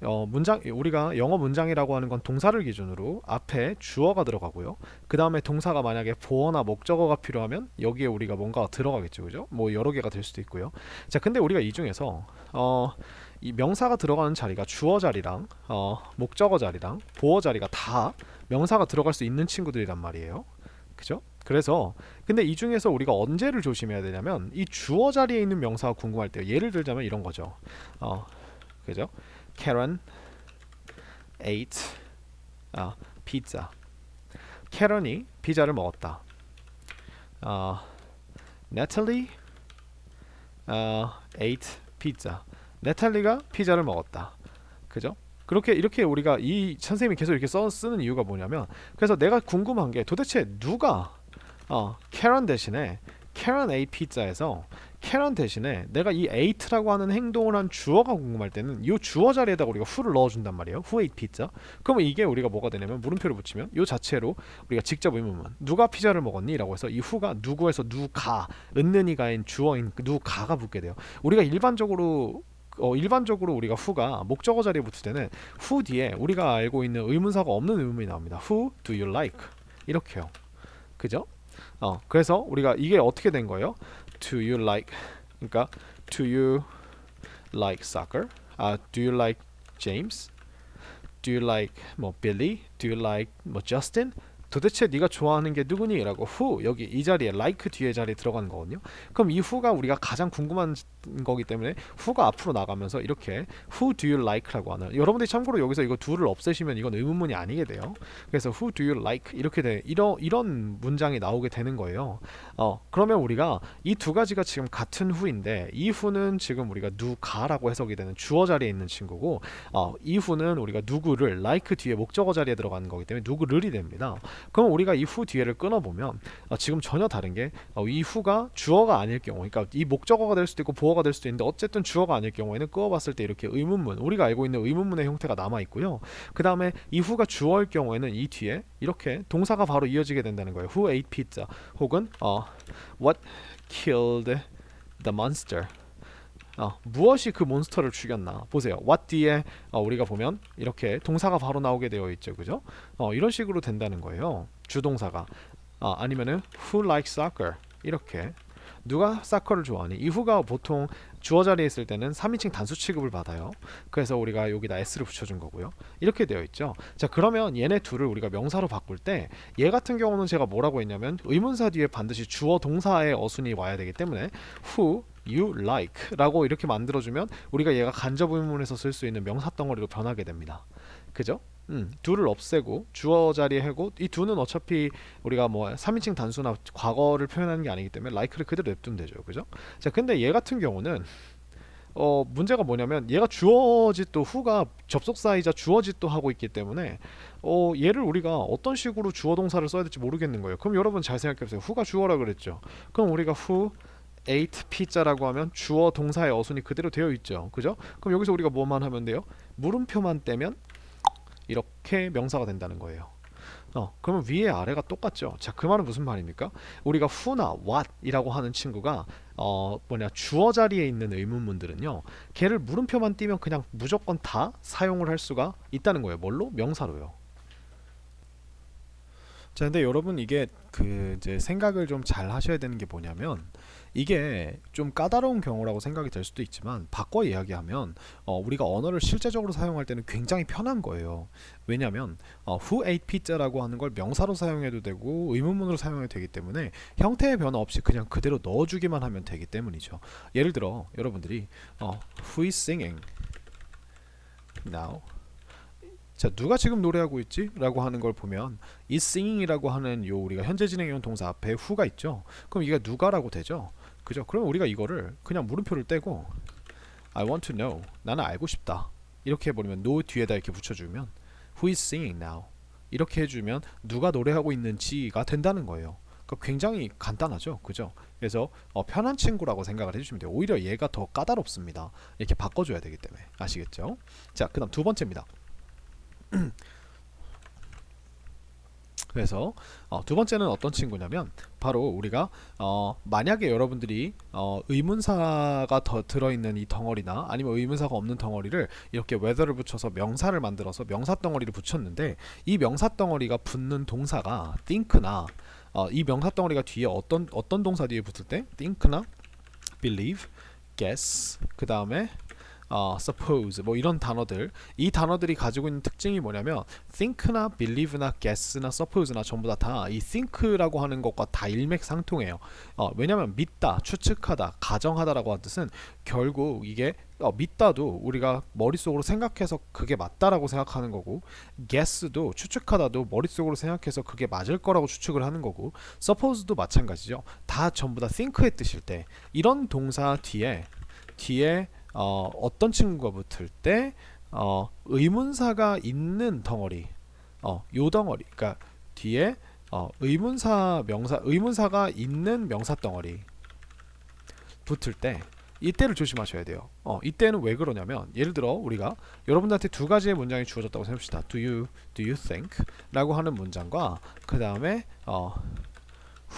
Speaker 1: 우리가 영어 문장이라고 하는 건 동사를 기준으로 앞에 주어가 들어가고요. 그 다음에 동사가 만약에 보어나 목적어가 필요하면 여기에 우리가 뭔가 들어가겠죠, 그죠? 뭐 여러 개가 될 수도 있고요. 자, 근데 우리가 이 중에서 이 명사가 들어가는 자리가 주어 자리랑 목적어 자리랑 보어 자리가 다 명사가 들어갈 수 있는 친구들이란 말이에요. 그죠? 그래서 근데 이 중에서 우리가 언제를 조심해야 되냐면 이 주어 자리에 있는 명사가 궁금할 때 예를 들자면 이런 거죠. 그죠? Karen ate pizza. 캐런이 피자를 먹었다. Natalie ate pizza. 네탈리가 피자를 먹었다. 그죠? 그렇게 이렇게 우리가 이 선생님이 계속 이렇게 쓰는 이유가 뭐냐면 그래서 내가 궁금한 게 도대체 누가 캐런 대신에 캐런 ate pizza에서 캐런 대신에 내가 이 ate라고 하는 행동을 한 주어가 궁금할 때는 이 주어 자리에다가 우리가 who를 넣어준단 말이에요. who ate pizza. 그러면 이게 우리가 뭐가 되냐면 물음표를 붙이면 이 자체로 우리가 직접 의문문 누가 피자를 먹었니? 라고 해서 이 who가 누구에서 누가 은는이가인 주어인 누가가 붙게 돼요. 우리가 일반적으로 우리가 who가 목적어 자리에 붙을 때는 who 뒤에 우리가 알고 있는 의문사가 없는 의문문이 나옵니다. Who do you like? 이렇게요. 그죠? 그래서 우리가 이게 어떻게 된 거예요? Do you like? 그러니까 do you like soccer? Do you like James? Do you like 뭐 Billy? Do you like 뭐 Justin? 도대체 네가 좋아하는 게 누구니? 라고 who 여기 이 자리에 like 뒤에 자리에 들어가는 거거든요. 그럼 이 who가 우리가 가장 궁금한 거기 때문에 who가 앞으로 나가면서 이렇게 who do you like 라고 하는 여러분들이 참고로 여기서 이거 do를 없애시면 이건 의문문이 아니게 돼요. 그래서 who do you like 이렇게 돼 이런 문장이 나오게 되는 거예요. 그러면 우리가 이 두 가지가 지금 같은 who인데 이 who는 지금 우리가 누가라고 해석이 되는 주어 자리에 있는 친구고 이 who는 우리가 누구를 like 뒤에 목적어 자리에 들어가는 거기 때문에 누구를이 됩니다. 그럼 우리가 이 who 뒤에를 끊어보면 지금 전혀 다른 게 이 who가 주어가 아닐 경우 그러니까 이 목적어가 될 수도 있고 보어가 될 수도 있는데 어쨌든 주어가 아닐 경우에는 끄어봤을 때 이렇게 의문문 우리가 알고 있는 의문문의 형태가 남아있고요. 그 다음에 이 who가 주어일 경우에는 이 뒤에 이렇게 동사가 바로 이어지게 된다는 거예요. Who ate pizza 혹은 What killed the monster 무엇이 그 몬스터를 죽였나 보세요. what 뒤에 우리가 보면 이렇게 동사가 바로 나오게 되어 있죠. 그죠? 이런 식으로 된다는 거예요. 주동사가 아니면은 who likes soccer 이렇게 누가 사커를 좋아하니? 이 who가 보통 주어 자리에 있을 때는 3인칭 단수 취급을 받아요. 그래서 우리가 여기다 s를 붙여준 거고요. 이렇게 되어 있죠. 자 그러면 얘네 둘을 우리가 명사로 바꿀 때 얘 같은 경우는 제가 뭐라고 했냐면 의문사 뒤에 반드시 주어 동사의 어순이 와야 되기 때문에 who you like 라고 이렇게 만들어주면 우리가 얘가 간접 의문에서 쓸 수 있는 명사 덩어리로 변하게 됩니다. 그죠? do를 없애고 주어 자리에 하고 이 do는 어차피 우리가 뭐 3인칭 단수나 과거를 표현하는 게 아니기 때문에 like를 그대로 냅두면 되죠. 그죠? 자 근데 얘 같은 경우는 문제가 뭐냐면 얘가 주어짓도 who가 접속사이자 주어짓도 하고 있기 때문에 얘를 우리가 어떤 식으로 주어 동사를 써야 될지 모르겠는 거예요. 그럼 여러분 잘 생각해보세요. who가 주어라 그랬죠. 그럼 우리가 who ate pizza라고 하면 주어 동사의 어순이 그대로 되어 있죠. 그죠? 그럼 여기서 우리가 뭐만 하면 돼요? 물음표만 떼면 이렇게 명사가 된다는 거예요. 그러면 위에 아래가 똑같죠. 자, 그 말은 무슨 말입니까? 우리가 who나 what 이라고 하는 친구가 주어 자리에 있는 의문문들은요 걔를 물음표만 띄면 그냥 무조건 다 사용을 할 수가 있다는 거예요. 뭘로? 명사로요. 자, 근데 여러분 이게 이제 생각을 좀 잘 하셔야 되는 게 뭐냐면 이게 좀 까다로운 경우라고 생각이 될 수도 있지만 바꿔 이야기하면 우리가 언어를 실제적으로 사용할 때는 굉장히 편한 거예요. 왜냐하면 who ate pizza라고 하는 걸 명사로 사용해도 되고 의문문으로 사용해도 되기 때문에 형태의 변화 없이 그냥 그대로 넣어주기만 하면 되기 때문이죠. 예를 들어 여러분들이 who is singing now 자 누가 지금 노래하고 있지? 라고 하는 걸 보면 is singing이라고 하는 요 우리가 현재 진행형 동사 앞에 who가 있죠. 그럼 이게 누가라고 되죠. 그죠? 그러면 우리가 이거를 그냥 물음표를 떼고 I want to know 나는 알고 싶다 이렇게 해버리면 no 뒤에다 이렇게 붙여주면 who is singing now 이렇게 해주면 누가 노래하고 있는지가 된다는 거예요. 그러니까 굉장히 간단하죠. 그죠? 그래서 편한 친구라고 생각을 해주시면 돼요. 오히려 얘가 더 까다롭습니다. 이렇게 바꿔줘야 되기 때문에 아시겠죠? 자 그 다음 두 번째입니다. 그래서 두 번째는 어떤 친구냐면 바로 우리가 만약에 여러분들이 의문사가 더 들어있는 이 덩어리나 아니면 의문사가 없는 덩어리를 이렇게 whether를 붙여서 명사를 만들어서 명사 덩어리를 붙였는데 이 명사 덩어리가 붙는 동사가 think나 이 명사 덩어리가 뒤에 어떤 동사 뒤에 붙을 때 think나 believe, guess 그 다음에 suppose 뭐 이런 단어들, 이 단어들이 가지고 있는 특징이 뭐냐면 think나 believe나 guess나 suppose나 전부 다 이 think라고 하는 것과 다 일맥상통해요. 왜냐면 믿다, 추측하다, 가정하다라고 하는 뜻은 결국 이게 믿다도 우리가 머릿속으로 생각해서 그게 맞다라고 생각하는 거고, guess도 추측하다도 머릿속으로 생각해서 그게 맞을 거라고 추측을 하는 거고, suppose도 마찬가지죠. 다 전부 다 think의 뜻일 때 이런 동사 뒤에 어떤 친구가 붙을 때 의문사가 있는 덩어리, 요 덩어리, 그러니까 뒤에 의문사가 있는 명사 덩어리 붙을 때 이때를 조심하셔야 돼요. 이때는 왜 그러냐면, 예를 들어 우리가 여러분들한테 두 가지의 문장이 주어졌다고 생각합시다. Do you think? 라고 하는 문장과 그 다음에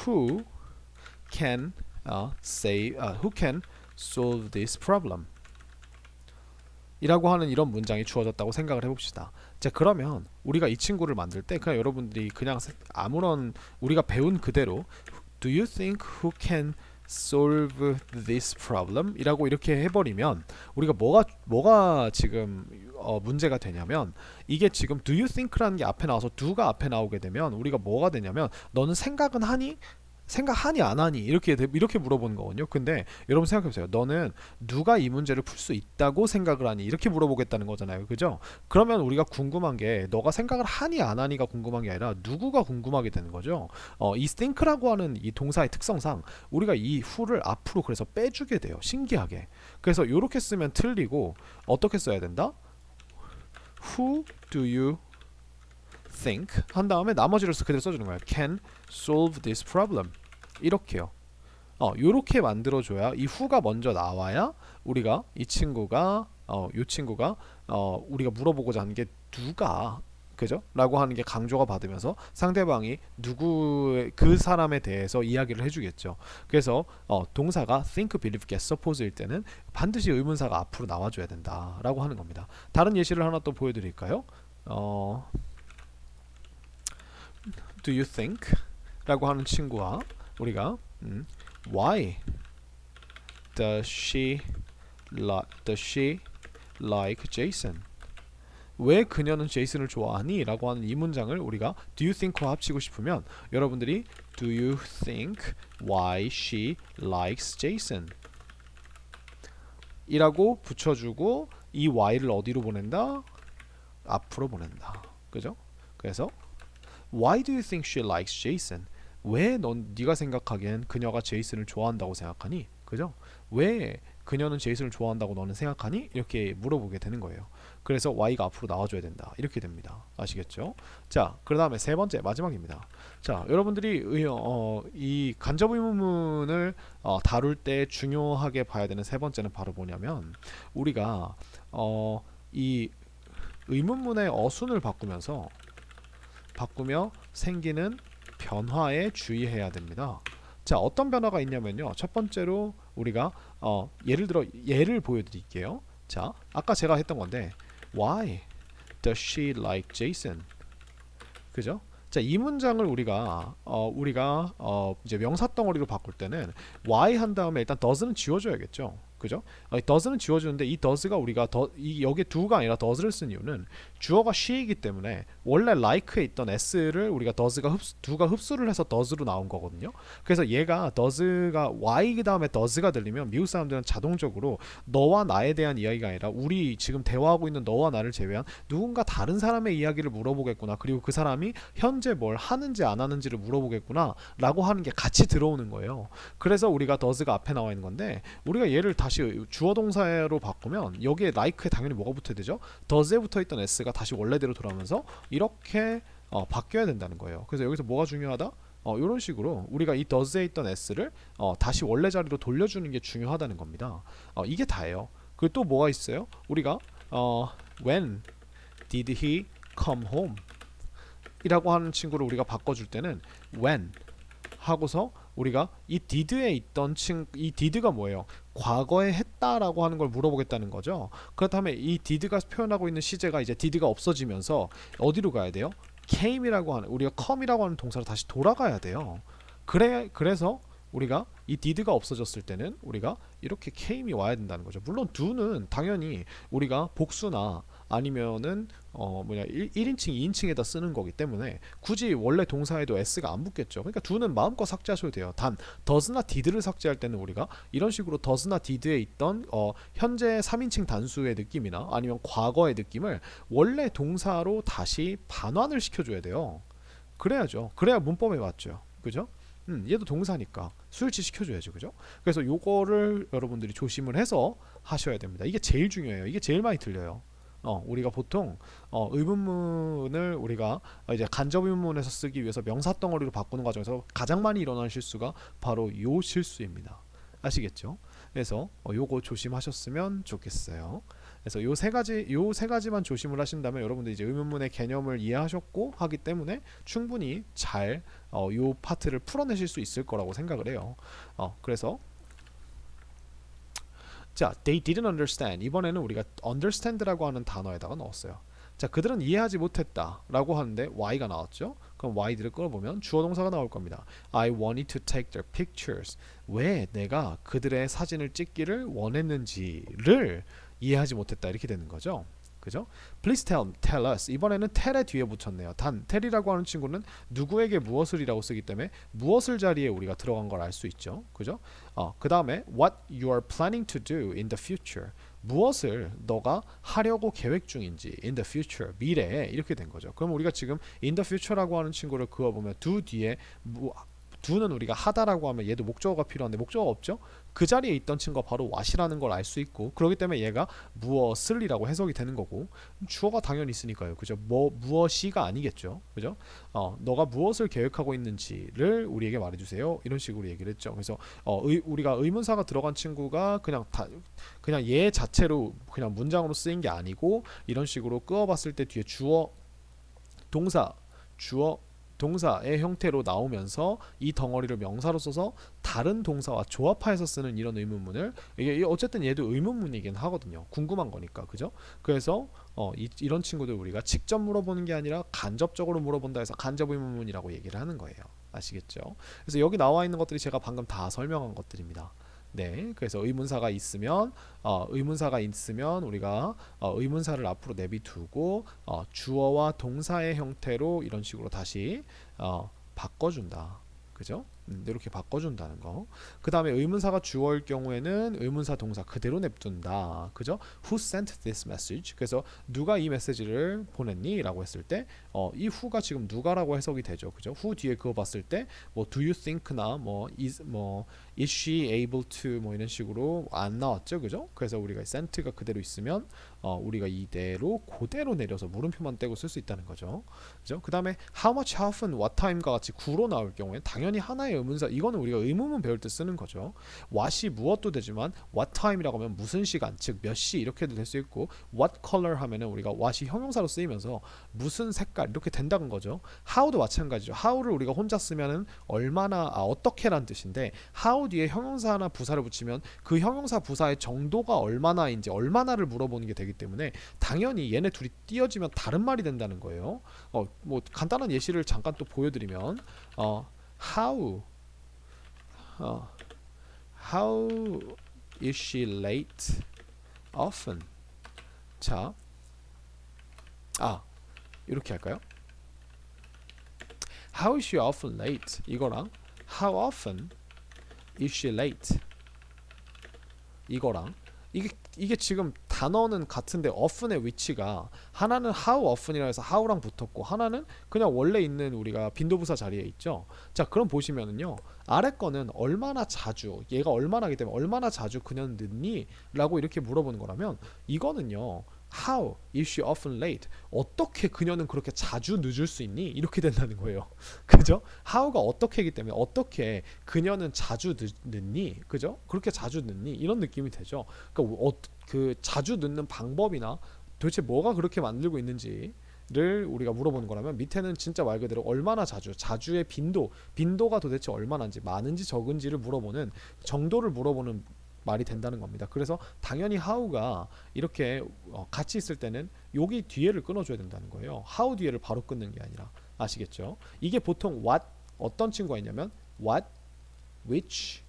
Speaker 1: who can who can solve this problem? 이라고 하는 이런 문장이 주어졌다고 생각을 해봅시다. 자, 그러면 우리가 이 친구를 만들 때 그냥 여러분들이 그냥 아무런 우리가 배운 그대로 Do you think who can solve this problem? 이라고 이렇게 해버리면 우리가 뭐가 지금 문제가 되냐면, 이게 지금 do you think라는 게 앞에 나와서 do가 앞에 나오게 되면 우리가 뭐가 되냐면, 너는 생각은 하니? 생각하니 안 하니? 이렇게 물어보는 거거든요. 근데 여러분 생각해보세요. 너는 누가 이 문제를 풀 수 있다고 생각을 하니? 이렇게 물어보겠다는 거잖아요. 그죠? 그러면 우리가 궁금한 게 너가 생각을 하니 안 하니가 궁금한 게 아니라 누구가 궁금하게 되는 거죠. 이 think라고 하는 이 동사의 특성상 우리가 이 who를 앞으로 그래서 빼주게 돼요. 신기하게. 그래서 이렇게 쓰면 틀리고, 어떻게 써야 된다? Who do you think 한 다음에 나머지를 그대로 써주는 거예요. Can solve this problem. 이렇게요. 요렇게 만들어줘야 이 who가 먼저 나와야 우리가 이 친구가 요 친구가 우리가 물어보고자 하는 게 누가, 그죠? 라고 하는 게 강조가 받으면서 상대방이 그 사람에 대해서 이야기를 해주겠죠. 그래서 동사가 think, believe, guess, suppose일 때는 반드시 의문사가 앞으로 나와줘야 된다 라고 하는 겁니다. 다른 예시를 하나 또 보여드릴까요? Do you think? 라고 하는 친구와 우리가 Why does she like Jason? 왜 그녀는 제이슨을 좋아하니? 라고 하는 이 문장을 우리가 Do you think와 합치고 싶으면 여러분들이 Do you think why she likes Jason? 이라고 붙여주고 이 why를 어디로 보낸다? 앞으로 보낸다. 그죠? 그래서 Why do you think she likes Jason? 왜 네가 생각하기엔 그녀가 제이슨을 좋아한다고 생각하니? 그죠? 왜 그녀는 제이슨을 좋아한다고 너는 생각하니? 이렇게 물어보게 되는 거예요. 그래서 Y가 앞으로 나와줘야 된다. 이렇게 됩니다. 아시겠죠? 자, 그 다음에 세 번째, 마지막입니다. 자, 여러분들이 이 간접 의문문을 다룰 때 중요하게 봐야 되는 세 번째는 바로 뭐냐면, 우리가 이 의문문의 어순을 바꾸며 생기는 변화에 주의해야 됩니다. 자, 어떤 변화가 있냐면요. 첫 번째로 우리가 예를 들어 예를 보여드릴게요. 자, 아까 제가 했던 건데 Why does she like Jason? 그죠? 자, 이 문장을 우리가 이제 명사 덩어리로 바꿀 때는 why 한 다음에 일단 does는 지워줘야겠죠. 그죠? does는 지워주는데 이 does가 우리가 여기에 do가 아니라 does를 쓴 이유는 주어가 she이기 때문에 원래 like에 있던 s를 우리가 do가 흡수를 해서 does로 나온 거거든요. 그래서 얘가 does가 y 그 다음에 does가 들리면 미국 사람들은 자동적으로 너와 나에 대한 이야기가 아니라 우리 지금 대화하고 있는 너와 나를 제외한 누군가 다른 사람의 이야기를 물어보겠구나, 그리고 그 사람이 현재 뭘 하는지 안 하는지를 물어보겠구나 라고 하는 게 같이 들어오는 거예요. 그래서 우리가 does가 앞에 나와 있는 건데, 우리가 얘를 다시 주어 동사로 바꾸면 여기에 like에 당연히 뭐가 붙어야 되죠? does에 붙어있던 s가 다시 원래대로 돌아오면서 이렇게 바뀌어야 된다는 거예요. 그래서 여기서 뭐가 중요하다? 이런 식으로 우리가 이 does에 있던 s를 다시 원래 자리로 돌려주는 게 중요하다는 겁니다. 이게 다예요. 그리고 또 뭐가 있어요? 우리가 when did he come home? 이라고 하는 친구를 우리가 바꿔줄 때는 when 하고서 우리가 이 did에 있던 이 did가 뭐예요? 과거에 했다라고 하는 걸 물어보겠다는 거죠. 그렇다면 이 did가 표현하고 있는 시제가 이제 did가 없어지면서 어디로 가야 돼요? came이라고 하는, 우리가 come이라고 하는 동사로 다시 돌아가야 돼요. 그래서 우리가 이 did가 없어졌을 때는 우리가 이렇게 came이 와야 된다는 거죠. 물론 do는 당연히 우리가 복수나 아니면은 1인칭, 2인칭에다 쓰는 거기 때문에 굳이 원래 동사에도 s가 안 붙겠죠. 그러니까 do는 마음껏 삭제하셔도 돼요. 단 does나 did를 삭제할 때는 우리가 이런 식으로 does나 did에 있던 현재 3인칭 단수의 느낌이나 아니면 과거의 느낌을 원래 동사로 다시 반환을 시켜줘야 돼요. 그래야죠. 그래야 문법에 맞죠. 그죠? 얘도 동사니까 수일치 시켜줘야죠. 그죠? 그래서 요거를 여러분들이 조심을 해서 하셔야 됩니다. 이게 제일 중요해요. 이게 제일 많이 틀려요. 우리가 보통 의문문을 우리가 이제 간접 의문문에서 쓰기 위해서 명사 덩어리로 바꾸는 과정에서 가장 많이 일어나는 실수가 바로 요 실수입니다. 아시겠죠? 그래서 요거 조심하셨으면 좋겠어요. 그래서 요 세 가지만 조심을 하신다면 여러분들 이제 의문문의 개념을 이해하셨고 하기 때문에 충분히 잘 요 파트를 풀어내실 수 있을 거라고 생각을 해요. 그래서 자, they didn't understand. 이번에는 우리가 understand라고 하는 단어에다가 넣었어요. 자, 그들은 이해하지 못했다라고 하는데 why가 나왔죠. 그럼 why들을 끌어보면 주어 동사가 나올 겁니다. I wanted to take their pictures. 왜 내가 그들의 사진을 찍기를 원했는지를 이해하지 못했다 이렇게 되는 거죠. 그죠? Please tell us. 이번에는 tell의 뒤에 붙였네요. 단 tell이라고 하는 친구는 누구에게 무엇을이라고 쓰기 때문에 무엇을 자리에 우리가 들어간 걸 알 수 있죠. 그죠? 그 다음에 what you are planning to do in the future. 무엇을 너가 하려고 계획 중인지 in the future, 미래에 이렇게 된 거죠. 그럼 우리가 지금 in the future라고 하는 친구를 그어보면 do 뒤에 do는 우리가 하다라고 하면 얘도 목적어가 필요한데 목적어가 없죠. 그 자리에 있던 친구가 바로 what이라는 걸 알 수 있고 그렇기 때문에 얘가 무엇을이라고 해석이 되는 거고 주어가 당연히 있으니까요. 그죠? 무엇이가 아니겠죠. 그죠? 너가 무엇을 계획하고 있는지를 우리에게 말해주세요. 이런 식으로 얘기를 했죠. 그래서 우리가 의문사가 들어간 친구가 그냥 얘 자체로 그냥 문장으로 쓰인 게 아니고 이런 식으로 끄어봤을 때 뒤에 주어 동사의 형태로 나오면서 이 덩어리를 명사로 써서 다른 동사와 조합하여서 쓰는 이런 의문문을 이게 어쨌든 얘도 의문문이긴 하거든요. 궁금한 거니까. 그죠? 그래서 이런 친구들 우리가 직접 물어보는 게 아니라 간접적으로 물어본다 해서 간접 의문문이라고 얘기를 하는 거예요. 아시겠죠? 그래서 여기 나와 있는 것들이 제가 방금 다 설명한 것들입니다. 네, 그래서 의문사가 있으면 우리가 의문사를 앞으로 내비두고 주어와 동사의 형태로 이런 식으로 다시 바꿔준다. 그죠? 이렇게 바꿔준다는 거. 그 다음에 의문사가 주어일 경우에는 의문사 동사 그대로 냅둔다. 그죠? Who sent this message? 그래서 누가 이 메시지를 보냈니? 라고 했을 때 이 who가 지금 누가라고 해석이 되죠. 그죠? who 뒤에 그거 봤을 때 뭐 do you think나 is she able to 뭐 이런 식으로 안 나왔죠. 그죠? 그래서 우리가 sent가 그대로 있으면 우리가 이대로 그대로 내려서 물음표만 떼고 쓸 수 있다는 거죠. 그죠? 그 다음에 how much, how often, what time과 같이 구로 나올 경우에 당연히 하나의 의문사 이거는 우리가 의문문 배울 때 쓰는 거죠. what이 무엇도 되지만 what time이라고 하면 무슨 시간 즉 몇 시 이렇게도 될 수 있고 what color 하면은 우리가 what이 형용사로 쓰이면서 무슨 색깔 이렇게 된다는 거죠. how도 마찬가지죠. how를 우리가 혼자 쓰면은 얼마나 어떻게란 뜻인데 how 뒤에 형용사 하나 부사를 붙이면 그 형용사 부사의 정도가 얼마나인지 얼마나를 물어보는 게 되기 때문에 당연히 얘네 둘이 띄어지면 다른 말이 된다는 거예요. 뭐 간단한 예시를 잠깐 또 보여드리면 how is she late often? 자, 이렇게 할까요? How is she often late? 이거랑 How often is she late? 이거랑 이게 지금 단어는 같은데 often의 위치가 하나는 how often이라 해서 how랑 붙었고 하나는 그냥 원래 있는 우리가 빈도부사 자리에 있죠. 자, 그럼 보시면은요. 아래 거는 얼마나 자주 얘가 얼마나기 때문에 얼마나 자주 그녀는 늦니? 라고 이렇게 물어보는 거라면 이거는요. How is she often late? 어떻게 그녀는 그렇게 자주 늦을 수 있니? 이렇게 된다는 거예요. 그죠? How가 어떻게이기 때문에 어떻게 그녀는 자주 늦니? 그죠? 그렇게 자주 늦니? 이런 느낌이 되죠. 그러니까 그 자주 늦는 방법이나 도대체 뭐가 그렇게 만들고 있는지를 우리가 물어보는 거라면 밑에는 진짜 말 그대로 얼마나 자주의 빈도가 도대체 얼마나인지 많은지 적은지를 물어보는 정도를 물어보는 말이 된다는 겁니다. 그래서 당연히 how가 이렇게 같이 있을 때는 여기 뒤에를 끊어줘야 된다는 거예요. how 뒤에를 바로 끊는 게 아니라 아시겠죠? 이게 보통 what 어떤 친구가 있냐면 what which,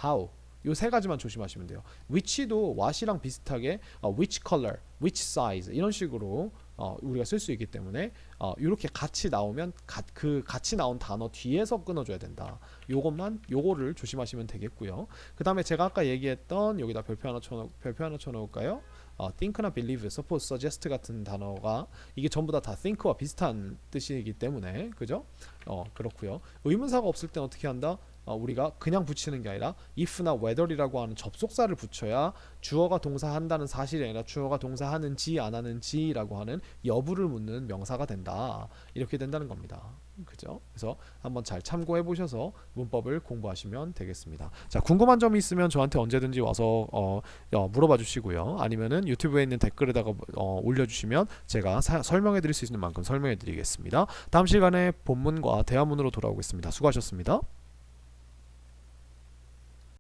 Speaker 1: how. 요 세 가지만 조심하시면 돼요. which도 what이랑 비슷하게 which color, which size 이런 식으로 우리가 쓸 수 있기 때문에 이렇게 같이 나오면 그 같이 나온 단어 뒤에서 끊어줘야 된다. 요거를 조심하시면 되겠고요. 그 다음에 제가 아까 얘기했던 여기다 별표 하나 쳐놓을까요? think나 believe, suppose, suggest 같은 단어가 이게 전부 다 think와 비슷한 뜻이기 때문에 그죠? 그렇고요. 의문사가 없을 땐 어떻게 한다? 우리가 그냥 붙이는 게 아니라 if나 whether이라고 하는 접속사를 붙여야 주어가 동사한다는 사실이 아니라 주어가 동사하는지 안 하는지라고 하는 여부를 묻는 명사가 된다. 이렇게 된다는 겁니다. 그죠? 그래서 한번 잘 참고해 보셔서 문법을 공부하시면 되겠습니다. 자, 궁금한 점이 있으면 저한테 언제든지 와서 물어봐 주시고요. 아니면은 유튜브에 있는 댓글에다가 올려주시면 제가 설명해 드릴 수 있는 만큼 설명해 드리겠습니다. 다음 시간에 본문과 대화문으로 돌아오겠습니다. 수고하셨습니다.